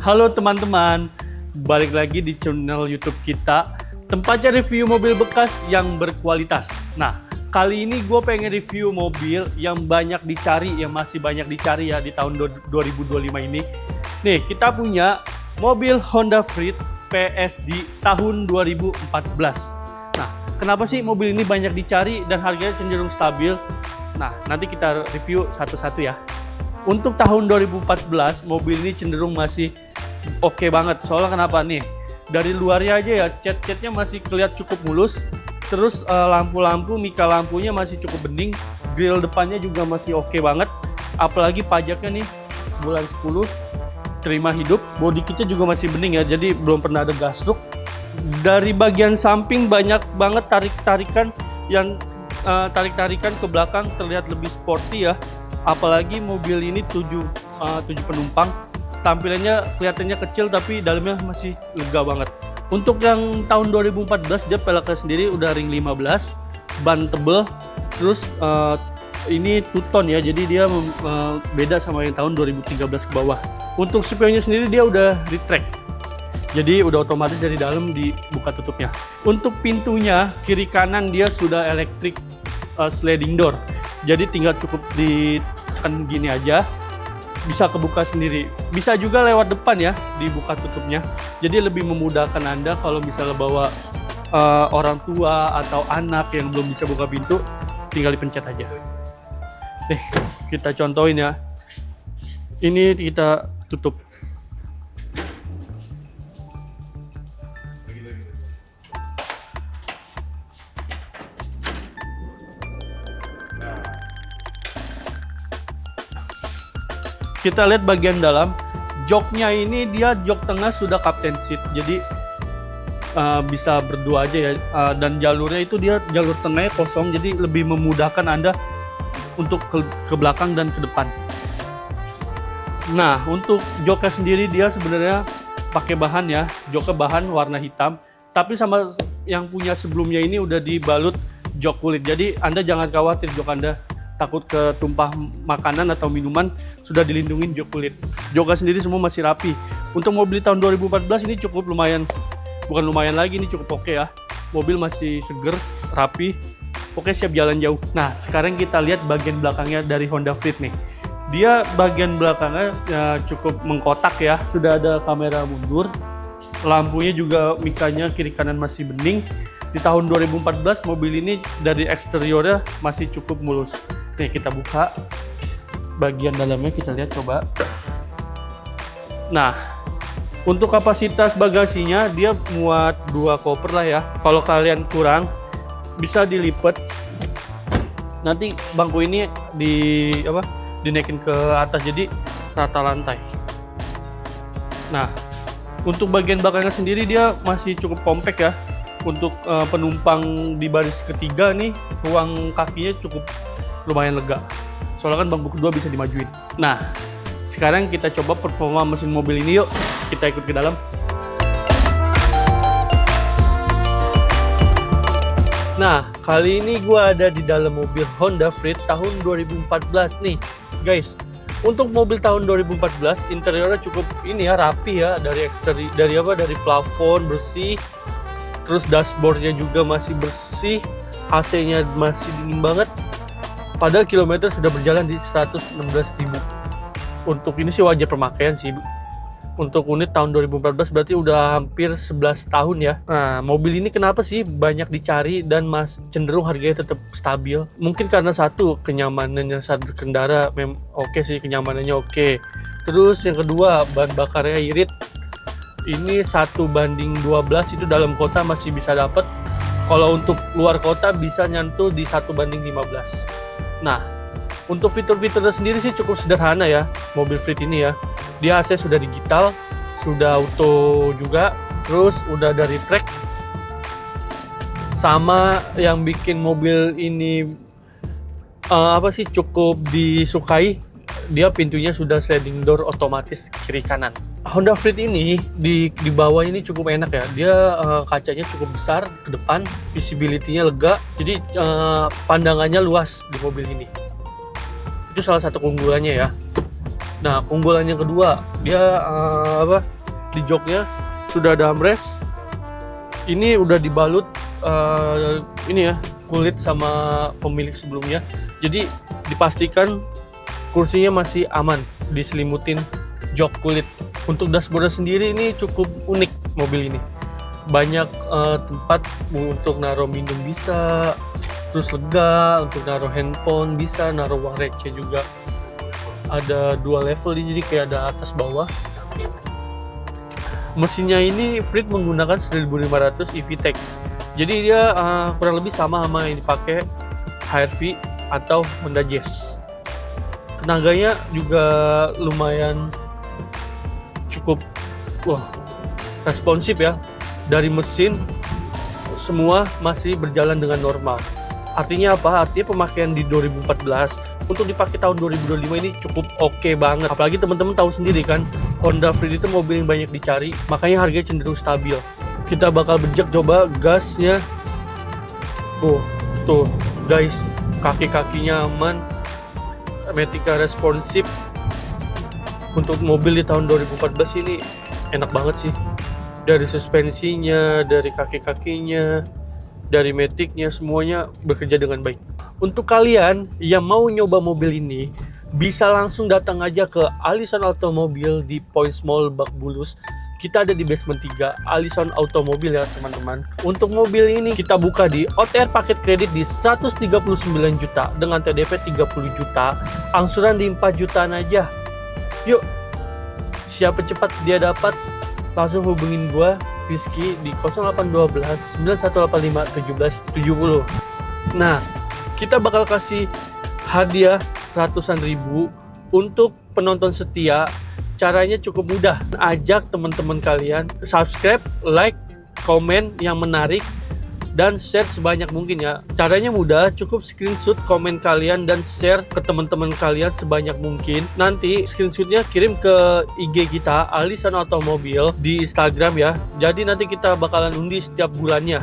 Halo teman-teman, balik lagi di channel YouTube kita, tempatnya review mobil bekas yang berkualitas. Nah, kali ini gue pengen review mobil yang banyak dicari, yang masih banyak dicari ya di tahun 2025 ini. Nih, kita punya mobil Honda Freed PSD tahun 2014. Nah, kenapa sih mobil ini banyak dicari dan harganya cenderung stabil? Nah, nanti kita review satu-satu ya. Untuk tahun 2014, mobil ini cenderung masih oke banget. Soalnya kenapa nih? Dari luarnya aja ya, cat-catnya masih kelihatan cukup mulus. Terus lampu-lampu, mika lampunya masih cukup bening. Grill depannya juga masih oke banget. Apalagi pajaknya nih, bulan 10, terima hidup. Body kitnya juga masih bening ya, jadi belum pernah ada gasruk. Dari bagian samping banyak banget tarik-tarikan yang tarik-tarikan ke belakang terlihat lebih sporty ya. Apalagi mobil ini 7 penumpang, tampilannya kelihatannya kecil tapi dalamnya masih lega banget. Untuk yang tahun 2014 dia peleknya sendiri udah ring 15, ban tebel, terus ini two-tone ya, jadi dia beda sama yang tahun 2013 ke bawah. Untuk spionnya sendiri dia udah retract, jadi udah otomatis dari dalam dibuka tutupnya. Untuk pintunya kiri kanan dia sudah electric sliding door, jadi tinggal cukup ditekan gini aja bisa kebuka sendiri. Bisa juga lewat depan ya dibuka tutupnya, jadi lebih memudahkan Anda kalau misalnya bawa orang tua atau anak yang belum bisa buka pintu, tinggal dipencet aja. Nih kita contohin ya, ini kita tutup. Kita lihat bagian dalam, joknya ini dia jok tengah sudah captain seat, jadi bisa berdua aja ya, dan jalurnya itu dia jalur tengahnya kosong, jadi lebih memudahkan Anda untuk ke belakang dan ke depan. Nah, untuk joknya sendiri dia sebenarnya pakai bahan ya, joknya bahan warna hitam, tapi sama yang punya sebelumnya ini udah dibalut jok kulit, jadi Anda jangan khawatir jok Anda takut ketumpah makanan atau minuman, sudah dilindungin jok kulit. Joknya sendiri semua masih rapi. Untuk mobil tahun 2014 ini cukup lumayan, bukan lumayan lagi, ini cukup oke ya. Mobil masih seger, rapi, oke, siap jalan jauh. Nah, sekarang kita lihat bagian belakangnya dari Honda Freed nih. Dia bagian belakangnya cukup mengkotak ya, sudah ada kamera mundur, lampunya juga mikanya kiri kanan masih bening. Di tahun 2014 mobil ini dari eksteriornya masih cukup mulus. Nih kita buka bagian dalamnya, kita lihat coba. Nah, untuk kapasitas bagasinya dia muat 2 koper lah ya. Kalau kalian kurang bisa dilipat. Nanti bangku ini dinaikin ke atas jadi rata lantai. Nah, untuk bagian belakangnya sendiri dia masih cukup compact ya. Untuk penumpang di baris ketiga nih, ruang kakinya cukup lumayan lega. Soalnya kan bangku kedua bisa dimajuin. Nah, sekarang kita coba performa mesin mobil ini yuk. Kita ikut ke dalam. Nah, kali ini gue ada di dalam mobil Honda Freed tahun 2014 nih, guys. Untuk mobil tahun 2014 interiornya cukup ini ya, rapi ya, dari eksterior, dari plafon bersih. Terus dashboardnya juga masih bersih, AC-nya masih dingin banget. Padahal kilometer sudah berjalan di 116.000. Untuk ini sih wajar pemakaian sih. Untuk unit tahun 2014 berarti udah hampir 11 tahun ya. Nah, mobil ini kenapa sih banyak dicari dan cenderung harganya tetap stabil? Mungkin karena satu, kenyamanannya saat berkendara oke sih, kenyamanannya oke. Terus yang kedua, bahan bakarnya irit. Ini 1:12 itu dalam kota masih bisa dapat. Kalau untuk luar kota bisa nyentuh di 1:15. Nah, untuk fitur-fiturnya sendiri sih cukup sederhana ya, mobil Freed ini ya. Dia AC sudah digital, sudah auto juga, terus udah dari track. Sama yang bikin mobil ini cukup disukai, dia pintunya sudah sliding door otomatis kiri kanan. Honda Freed ini di bawah ini cukup enak ya. Dia kacanya cukup besar ke depan, visibility-nya lega. Jadi pandangannya luas di mobil ini. Itu salah satu keunggulannya ya. Nah, keunggulan yang kedua, dia di joknya sudah ada armrest. Ini udah dibalut ini ya, kulit sama pemilik sebelumnya. Jadi dipastikan kursinya masih aman diselimutin jok kulit. Untuk dashboardnya sendiri ini cukup unik mobil ini. Banyak tempat untuk naruh minum bisa, terus lega untuk naruh handphone bisa, naruh uang receh juga. Ada dua level jadi kayak ada atas bawah. Mesinnya ini Freed menggunakan 1500 EV-Tech. Jadi dia kurang lebih sama yang dipakai HR-V atau Honda Jazz. Tenaganya juga lumayan cukup responsif ya. Dari mesin semua masih berjalan dengan normal. Artinya apa? Artinya pemakaian di 2014 untuk dipakai tahun 2025 ini cukup oke banget. Apalagi teman-teman tahu sendiri kan, Honda Freed itu mobil yang banyak dicari, makanya harganya cenderung stabil. Kita bakal bejek coba gasnya. Tuh guys, kaki-kakinya aman, Matica responsif. Untuk mobil di tahun 2014 ini enak banget sih. Dari suspensinya, dari kaki-kakinya, dari maticnya, semuanya bekerja dengan baik. Untuk kalian yang mau nyoba mobil ini, bisa langsung datang aja ke Allison Automobile di Points Mall Lebak Bulus. Kita ada di basement 3 Allison Automobile ya teman-teman. Untuk mobil ini kita buka di OTR paket kredit di 139 juta dengan TDP 30 juta, angsuran di 4 jutaan aja. Yuk, siapa cepat dia dapat, langsung hubungin gua Rizky di 0812 9185 1770. Nah, kita bakal kasih hadiah ratusan ribu untuk penonton setia. Caranya cukup mudah. Ajak teman-teman kalian subscribe, like, komen yang menarik, dan share sebanyak mungkin ya. Caranya mudah, cukup screenshot komen kalian dan share ke teman-teman kalian sebanyak mungkin. Nanti screenshotnya kirim ke IG kita Allison Automobile di Instagram ya. Jadi nanti kita bakalan undi setiap bulannya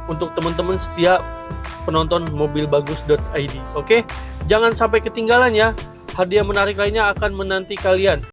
untuk teman-teman setia penonton mobilbagus.id. Oke? Jangan sampai ketinggalan ya. Hadiah menarik lainnya akan menanti kalian.